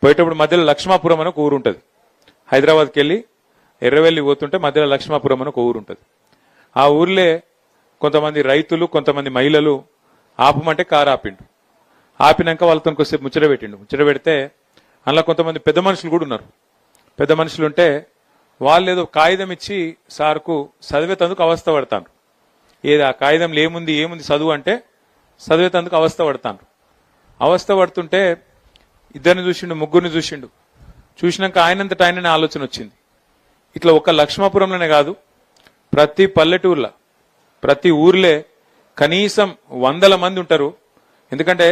పోయేటప్పుడు మధ్యలో లక్ష్మాపురం అని ఒక ఊరు ఉంటుంది. హైదరాబాద్కి వెళ్ళి ఎర్రవెల్లి పోతుంటే మధ్యలో లక్ష్మాపురం అని ఒక ఊరు ఉంటుంది. ఆ ఊర్లే కొంతమంది రైతులు కొంతమంది మహిళలు ఆపమంటే కారు ఆపిండు. ఆపినాక వాళ్ళతో కొద్దిసేపు ముచ్చట పెట్టిండు. ముచ్చట పెడితే అందులో కొంతమంది పెద్ద మనుషులు కూడా ఉన్నారు. పెద్ద మనుషులు ఉంటే వాళ్ళు ఏదో కాగితం ఇచ్చి సార్కు చదివేతందుకు అవస్థ పడతాను. ఏది ఆ కాగితంలో ఏముంది చదువు అంటే చదివేతందుకు అవస్థ పడతాను. అవస్థ పడుతుంటే ఇద్దరిని చూసిండు, ముగ్గురిని చూసిండు. చూసినాక ఆయనంతటా ఆయననే ఆలోచన వచ్చింది. ఇట్లా ఒక లక్ష్మాపురంలోనే కాదు, ప్రతి పల్లెటూర్లో ప్రతి ఊర్లే కనీసం 100 మంది ఉంటారు. ఎందుకంటే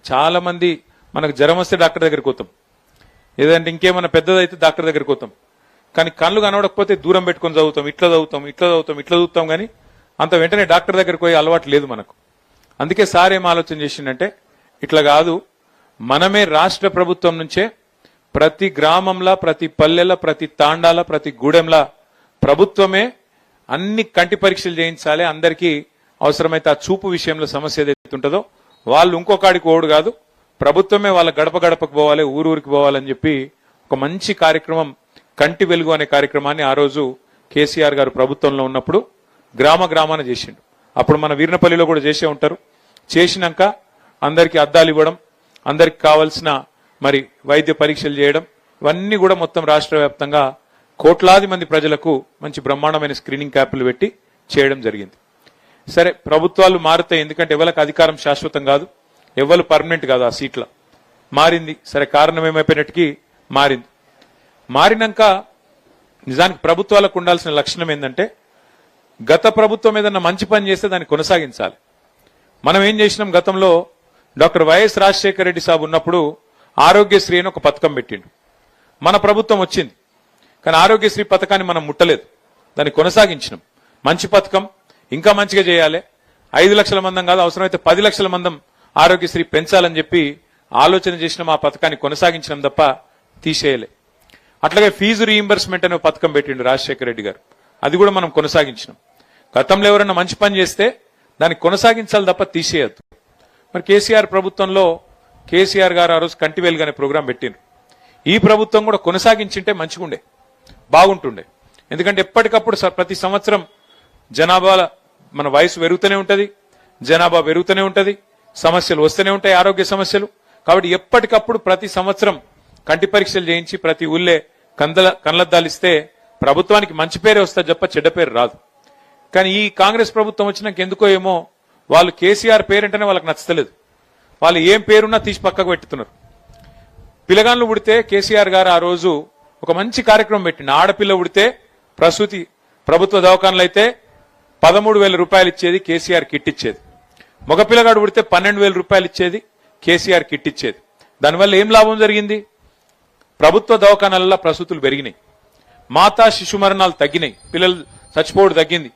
చాలా మంది మనకు జ్వరం వస్తే డాక్టర్ దగ్గరికి పోతాం, ఏదంటే ఇంకేమన్నా పెద్దదైతే డాక్టర్ దగ్గరికి పోతాం. కానీ కళ్ళు కనబడకపోతే దూరం పెట్టుకొని చదువుతాం, ఇట్లా చదువుతాం కానీ అంత వెంటనే డాక్టర్ దగ్గరికి పోయే అలవాటు లేదు మనకు. అందుకే సార్ ఏం ఆలోచన చేసిండంటే ఇట్లా కాదు, మనమే రాష్ట్ర ప్రభుత్వం నుంచే ప్రతి గ్రామంలో ప్రతి పల్లెల ప్రతి తాండాల ప్రతి గూడెంలా ప్రభుత్వమే అన్ని కంటి పరీక్షలు చేయించాలి. అందరికీ అవసరమైతే ఆ చూపు విషయంలో సమస్య ఏదైతే ఉంటుందో వాళ్ళు ఇంకొకడికి ఓడు కాదు, ప్రభుత్వమే వాళ్ళ గడప గడపకు పోవాలి, ఊరికి పోవాలని చెప్పి ఒక మంచి కార్యక్రమం కంటి వెలుగు అనే కార్యక్రమాన్ని ఆ రోజు కేసీఆర్ గారు ప్రభుత్వంలో ఉన్నప్పుడు గ్రామాన చేసిండు. అప్పుడు మన వీర్నపల్లిలో కూడా చేసే ఉంటారు. చేసినాక అందరికీ అద్దాలు ఇవ్వడం, అందరికి కావాల్సిన మరి వైద్య పరీక్షలు చేయడం, ఇవన్నీ కూడా మొత్తం రాష్ట్ర వ్యాప్తంగా కోట్లాది మంది ప్రజలకు మంచి బ్రహ్మాండమైన స్క్రీనింగ్ క్యాంపులు పెట్టి చేయడం జరిగింది. సరే, ప్రభుత్వాలు మారుతాయి, ఎందుకంటే ఎవరికి అధికారం శాశ్వతం కాదు, ఎవరు పర్మనెంట్ కాదు. ఆ సీట్ల మారింది. సరే, కారణం ఏమైపోయినట్టుకి మారింది. మారినాక నిజానికి ప్రభుత్వాలకు ఉండాల్సిన లక్షణం ఏంటంటే గత ప్రభుత్వం ఏదన్నా మంచి పని చేస్తే దాన్ని కొనసాగించాలి. మనం ఏం చేసినాం, గతంలో డాక్టర్ వైఎస్ రాజశేఖర రెడ్డి సాబ్ ఉన్నప్పుడు ఆరోగ్యశ్రీ అని ఒక పథకం పెట్టిండు. మన ప్రభుత్వం వచ్చింది కానీ ఆరోగ్యశ్రీ పథకాన్ని మనం ముట్టలేదు, దాన్ని కొనసాగించినాం. మంచి పథకం, ఇంకా మంచిగా చేయాలి, 5 లక్షల మందం కాదు అవసరమైతే 10 లక్షల మందం ఆరోగ్యశ్రీ పెంచాలని చెప్పి ఆలోచన చేసినాం. ఆ పథకాన్ని కొనసాగించడం తప్ప తీసేయలే. అట్లాగే ఫీజు రీయింబర్స్మెంట్ అనే పథకం పెట్టిండు రాజశేఖర రెడ్డి గారు, అది కూడా మనం కొనసాగించినాం. గతంలో ఎవరైనా మంచి పని చేస్తే దాన్ని కొనసాగించాలి తప్ప తీసేయద్దు. మరి కేసీఆర్ ప్రభుత్వంలో కేసీఆర్ గారు ఆ రోజు కంటి వెలుగు అనే ప్రోగ్రాం పెట్టిండ్రు. ఈ ప్రభుత్వం కూడా కొనసాగించింటే మంచిగుండే, బాగుంటుండే. ఎందుకంటే ఎప్పటికప్పుడు ప్రతి సంవత్సరం జనాభా మన వయసు పెరుగుతూనే ఉంటది, జనాభా పెరుగుతూనే ఉంటది, సమస్యలు వస్తూనే ఉంటాయి, ఆరోగ్య సమస్యలు. కాబట్టి ఎప్పటికప్పుడు ప్రతి సంవత్సరం కంటి పరీక్షలు చేయించి ప్రతి ఊళ్ళే కళ్ళద్దాలిస్తే ప్రభుత్వానికి మంచి పేరే వస్తుంది తప్ప చెడ్డ పేరు రాదు. కానీ ఈ కాంగ్రెస్ ప్రభుత్వం వచ్చినాక ఎందుకో ఏమో వాళ్ళు కేసీఆర్ పేరంటేనే వాళ్ళకి నచ్చలేదు. వాళ్ళు ఏం పేరున్నా తీసి పక్కకు పెట్టుతున్నారు. పిల్లగాళ్ళు పుడితే కేసీఆర్ గారు ఆ రోజు ఒక మంచి కార్యక్రమం పెట్టిండు. ఆడపిల్ల పుడితే ప్రసూతి ప్రభుత్వ దవాఖానలు అయితే 13,000 రూపాయలు ఇచ్చేది, కేసీఆర్ కిట్ ఇచ్చేది. మగపిల్లగాడు పుడితే 12,000 రూపాయలు ఇచ్చేది, కేసీఆర్ కిట్ ఇచ్చేది. దానివల్ల ఏం లాభం జరిగింది? ప్రభుత్వ దవాఖానాలలో ప్రసూతులు పెరిగినాయి, మాతా శిశు మరణాలు తగ్గినాయి, పిల్లలు చచ్చిపోవడం తగ్గింది,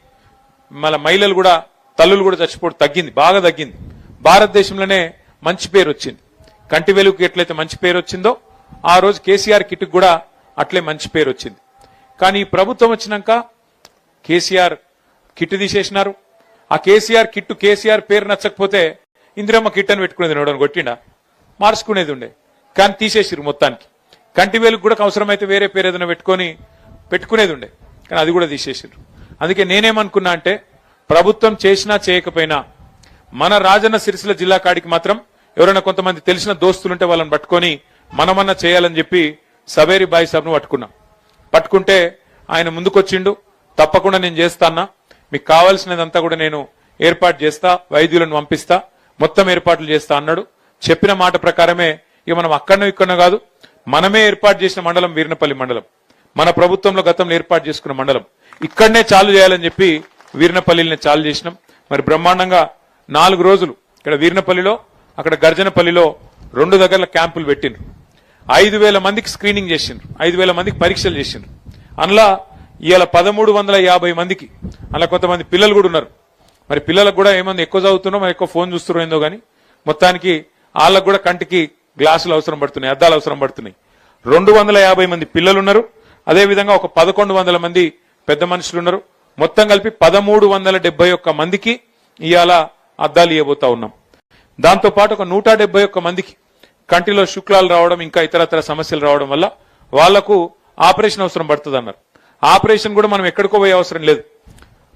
మళ్ళీ మహిళలు కూడా తల్లులు కూడా చచ్చిపోవడం తగ్గింది, బాగా తగ్గింది. భారతదేశంలోనే మంచి పేరు వచ్చింది. కంటి వెలుగుకి ఎట్లయితే మంచి పేరు వచ్చిందో ఆ రోజు కేసీఆర్ కిట్కి కూడా అట్లే మంచి పేరు వచ్చింది. కానీ ఈ ప్రభుత్వం వచ్చినాక కేసీఆర్ కిట్ తీసేసినారు. ఆ కేసీఆర్ కిట్టు కేసీఆర్ పేరు నచ్చకపోతే ఇందిరమ్మ కిట్ అని పెట్టుకునేది, నోడని కొట్టిండా, మార్చుకునేది ఉండే. కానీ తీసేసిరు మొత్తానికి. కంటి వెలుగు కూడా అవసరమైతే వేరే పేరు ఏదైనా పెట్టుకునేది ఉండే, కానీ అది కూడా తీసేసిరు. అందుకే నేనేమనుకున్నా అంటే ప్రభుత్వం చేసినా చేయకపోయినా మన రాజన్న సిరిసిల్ల జిల్లా కాడికి మాత్రం ఎవరైనా కొంతమంది తెలిసిన దోస్తులుంటే వాళ్ళని పట్టుకొని మనమన్నా చేయాలని చెప్పి సవేరి బాయి సాబ్ను పట్టుకుంటే ఆయన ముందుకొచ్చిండు. తప్పకుండా నేను చేస్తానా, మీకు కావాల్సినదంతా కూడా నేను ఏర్పాటు చేస్తా, వైద్యులను పంపిస్తా, మొత్తం ఏర్పాట్లు చేస్తా అన్నాడు. చెప్పిన మాట ప్రకారమే ఇక మనం అక్కడనో ఇక్కడనో కాదు, మనమే ఏర్పాటు చేసిన మండలం వీర్నపల్లి మండలం, మన ప్రభుత్వంలో గతంలో ఏర్పాటు చేసుకున్న మండలం, ఇక్కడనే చాలు చేయాలని చెప్పి వీర్నపల్లిని చాలు చేసినాం. మరి బ్రహ్మాండంగా 4 రోజులు ఇక్కడ వీర్నపల్లిలో, అక్కడ గర్జనపల్లిలో 2 దగ్గర క్యాంపులు పెట్టిండ్రు. 5,000 మందికి స్క్రీనింగ్ చేసిండ్రు, 5,000 మందికి పరీక్షలు చేసిండ్రు. అందులో ఇవాళ 1,350 మందికి, అలా కొంతమంది పిల్లలు కూడా ఉన్నారు. మరి పిల్లలకు కూడా ఏమంది ఎక్కువ చదువుతున్నో మరి ఎక్కువ ఫోన్ చూస్తున్నారో ఏందో కానీ మొత్తానికి వాళ్ళకు కూడా కంటికి గ్లాసులు అవసరం పడుతున్నాయి, అద్దాలు అవసరం పడుతున్నాయి. 250 మంది పిల్లలు ఉన్నారు. అదేవిధంగా ఒక 1,100 మంది పెద్ద మనుషులు ఉన్నారు. మొత్తం కలిపి 1,371 మందికి ఇవాళ అద్దాలు ఇవ్వబోతా ఉన్నాం. దాంతో పాటు ఒక 171 మందికి కంటిలో శుక్లాలు రావడం ఇంకా ఇతరతర సమస్యలు రావడం వల్ల వాళ్లకు ఆపరేషన్ అవసరం పడుతుంది అన్నారు. ఆపరేషన్ కూడా మనం ఎక్కడికో పోయే అవసరం లేదు.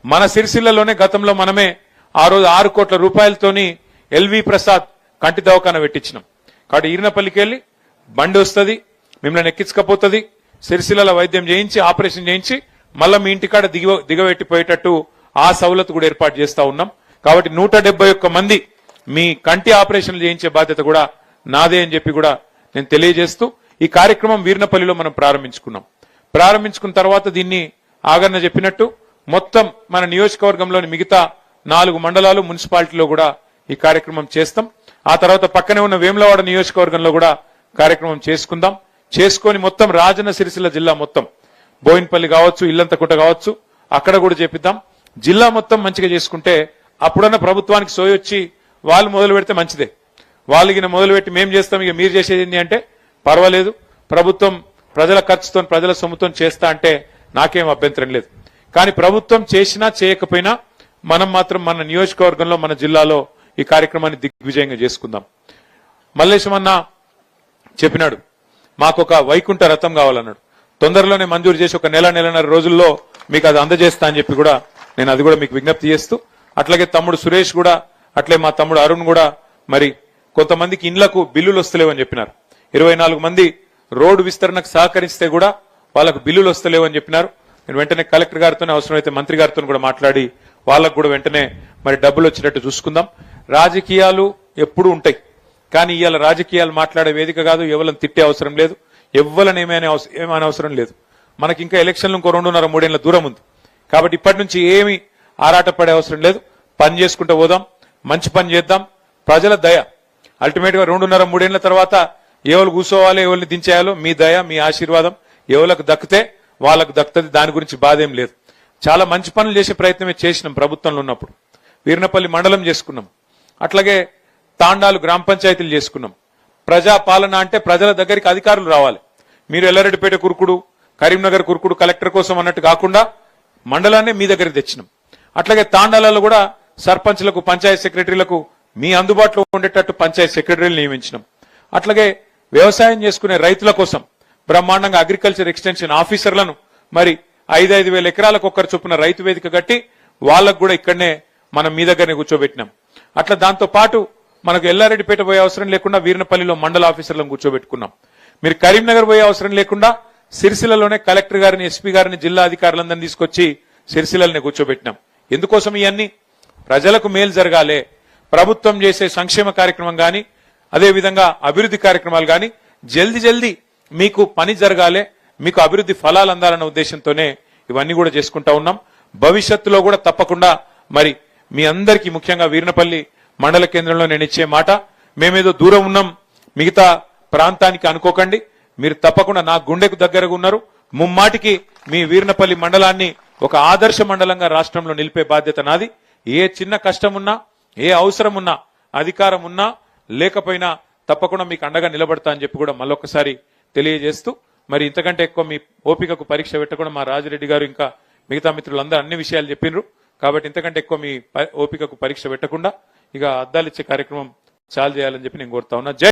మన సిరిసిల్లలోనే గతంలో మనమే ఆ రోజు 6 కోట్ల రూపాయలతోని ఎల్వి ప్రసాద్ కంటి దవాఖాన పెట్టించినాం. కాబట్టి ఈరినపల్లికి వెళ్ళి బండి వస్తుంది, మిమ్మల్ని ఎక్కించకపోతుంది, సిరిసిల్ల వైద్యం చేయించి ఆపరేషన్ చేయించి మళ్ళీ మీ ఇంటికాడ దిగబెట్టిపోయేటట్టు ఆ సౌలత్ కూడా ఏర్పాటు చేస్తా ఉన్నాం. కాబట్టి 171 మంది మీ కంటి ఆపరేషన్లు చేయించే బాధ్యత కూడా నాదే అని చెప్పి కూడా నేను తెలియజేస్తూ ఈ కార్యక్రమం వీర్నపల్లిలో మనం ప్రారంభించుకున్నాం. ప్రారంభించుకున్న తర్వాత దీన్ని ఆగన్న చెప్పినట్టు మొత్తం మన నియోజకవర్గంలోని మిగతా 4 మండలాలు మున్సిపాలిటీలో కూడా ఈ కార్యక్రమం చేస్తాం. ఆ తర్వాత పక్కనే ఉన్న వేములవాడ నియోజకవర్గంలో కూడా కార్యక్రమం చేసుకుందాం. చేసుకొని మొత్తం రాజన్న సిరిసిల్ల జిల్లా మొత్తం బోయిన్పల్లి కావచ్చు, ఇల్లంతకుంట కావచ్చు, అక్కడ కూడా చేపిద్దాం. జిల్లా మొత్తం మంచిగా చేసుకుంటే అప్పుడన్నా ప్రభుత్వానికి సోయొచ్చి వాళ్ళు మొదలు పెడితే మంచిదే. వాళ్ళకి మొదలు పెట్టి మేం చేస్తాం, ఇక మీరు చేసేది ఏంటి అంటే పర్వాలేదు, ప్రభుత్వం ప్రజల ఖర్చుతో ప్రజల సొమ్ముతో చేస్తా అంటే నాకేం అభ్యంతరం లేదు. కానీ ప్రభుత్వం చేసినా చేయకపోయినా మనం మాత్రం మన నియోజకవర్గంలో మన జిల్లాలో ఈ కార్యక్రమాన్ని దిగ్విజయంగా చేసుకుందాం. మల్లేశం అన్న చెప్పినాడు మాకు ఒక వైకుంఠ రథం కావాలన్నాడు. తొందరలోనే మంజూరు చేసి ఒక నెలన్నర రోజుల్లో మీకు అది అందజేస్తా అని చెప్పి కూడా నేను అది కూడా మీకు విజ్ఞప్తి చేస్తూ, అట్లాగే తమ్ముడు సురేష్ కూడా, అట్లే మా తమ్ముడు అరుణ్ కూడా మరి కొంతమందికి ఇండ్లకు బిల్లులు వస్తలేవని చెప్పినారు. 24 మంది రోడ్డు విస్తరణకు సహకరిస్తే కూడా వాళ్ళకు బిల్లులు వస్తలేవని చెప్పినారు. నేను వెంటనే కలెక్టర్ గారితోనే అవసరమైతే మంత్రి గారితో కూడా మాట్లాడి వాళ్ళకు కూడా వెంటనే మరి డబ్బులు వచ్చేటట్టు చూసుకుందాం. రాజకీయాలు ఎప్పుడూ ఉంటాయి, కానీ ఇవాళ రాజకీయాలు మాట్లాడే వేదిక కాదు. ఎవరిని తిట్టే అవసరం లేదు, ఎవ్వరని ఏమైనా అవసరం లేదు. మనకి ఇంకా ఎలక్షన్లు ఇంకో 2.5-3 ఏళ్ల దూరం ఉంది. కాబట్టి ఇప్పటి నుంచి ఏమి ఆరాటపడే అవసరం లేదు. పని చేసుకుంటూ పోదాం, మంచి పని చేద్దాం. ప్రజల దయ అల్టిమేట్ గా 2.5-3 ఏళ్ల తర్వాత ఎవరు కూర్చోవాలి, ఎవరిని దించేయాలో మీ దయ, మీ ఆశీర్వాదం ఎవరికి దక్కితే వాళ్ళకు దక్కుతుంది. దాని గురించి బాధ ఏం లేదు. చాలా మంచి పనులు చేసే ప్రయత్నమే చేసినాం ప్రభుత్వంలో ఉన్నప్పుడు. వీర్నపల్లి మండలం చేసుకున్నాం, అట్లాగే తాండాలు గ్రామ పంచాయతీలు చేసుకున్నాం. ప్రజా పాలన అంటే ప్రజల దగ్గరికి అధికారులు రావాలి. మీరు ఎల్లారెడ్డిపేట కురుకుడు, కరీంనగర్ కురుకుడు కలెక్టర్ కోసం అన్నట్టు కాకుండా మండలాన్ని మీ దగ్గరికి తెచ్చినాం. అట్లాగే తాండాలలో కూడా సర్పంచ్లకు, పంచాయత్ సెక్రటరీలకు మీ అందుబాటులో ఉండేటట్టు పంచాయత్ సెక్రటరీలు నియమించినాం. అట్లాగే వ్యవసాయం చేసుకునే రైతుల కోసం బ్రహ్మాండంగా అగ్రికల్చర్ ఎక్స్టెన్షన్ ఆఫీసర్లను మరి 5,000 ఎకరాలకు ఒక్కరు చొప్పున రైతు వేదిక కట్టి వాళ్ళకు కూడా ఇక్కడనే మనం మీ దగ్గరనే కూర్చోబెట్టినాం. అట్లా దాంతో పాటు మనకు ఎల్లారెడ్డిపేట పోయే అవసరం లేకుండా వీర్నపల్లిలో మండల ఆఫీసర్లను కూర్చోబెట్టుకున్నాం. మీరు కరీంనగర్ పోయే అవసరం లేకుండా సిరిసిల్లలోనే కలెక్టర్ గారిని, ఎస్పీ గారిని, జిల్లా అధికారులందరినీ తీసుకొచ్చి సిరిసిల్లనే కూర్చోబెట్టినాం. ఎందుకోసం ఇవన్నీ? ప్రజలకు మేలు జరగాలి. ప్రభుత్వం చేసే సంక్షేమ కార్యక్రమం గాని, అదేవిధంగా అభివృద్ధి కార్యక్రమాలు గాని జల్దీ మీకు పని జరగాలి, మీకు అభివృద్ధి ఫలాలు అందాలన్న ఉద్దేశంతోనే ఇవన్నీ కూడా చేసుకుంటా ఉన్నాం. భవిష్యత్తులో కూడా తప్పకుండా మరి మీ అందరికీ, ముఖ్యంగా వీర్నపల్లి మండల కేంద్రంలో నేను ఇచ్చే మాట, మేమేదో దూరం ఉన్నాం మిగతా ప్రాంతానికి అనుకోకండి. మీరు తప్పకుండా నా గుండెకు దగ్గరగా ఉన్నారు. ముమ్మాటికి మీ వీర్నపల్లి మండలాన్ని ఒక ఆదర్శ మండలంగా రాష్ట్రంలో నిలిపే బాధ్యత నాది. ఏ చిన్న కష్టం ఉన్నా, ఏ అవసరం ఉన్నా, అధికారం ఉన్నా లేకపోయినా తప్పకుండా మీకు అండగా నిలబడతా అని చెప్పి కూడా మళ్ళొకసారి తెలియజేస్తూ, మరి ఇంతకంటే ఎక్కువ మీ ఓపికకు పరీక్ష పెట్టకుండా మా రాజిరెడ్డి గారు ఇంకా మిగతా మిత్రులందరూ అన్ని విషయాలు చెప్పినారు. కాబట్టి ఇంతకంటే ఎక్కువ మీ ఓపికకు పరీక్ష పెట్టకుండా ఇక అద్దాలు ఇచ్చే కార్యక్రమం చాలు చేయాలని చెప్పి నేను కోరుతా ఉన్నా.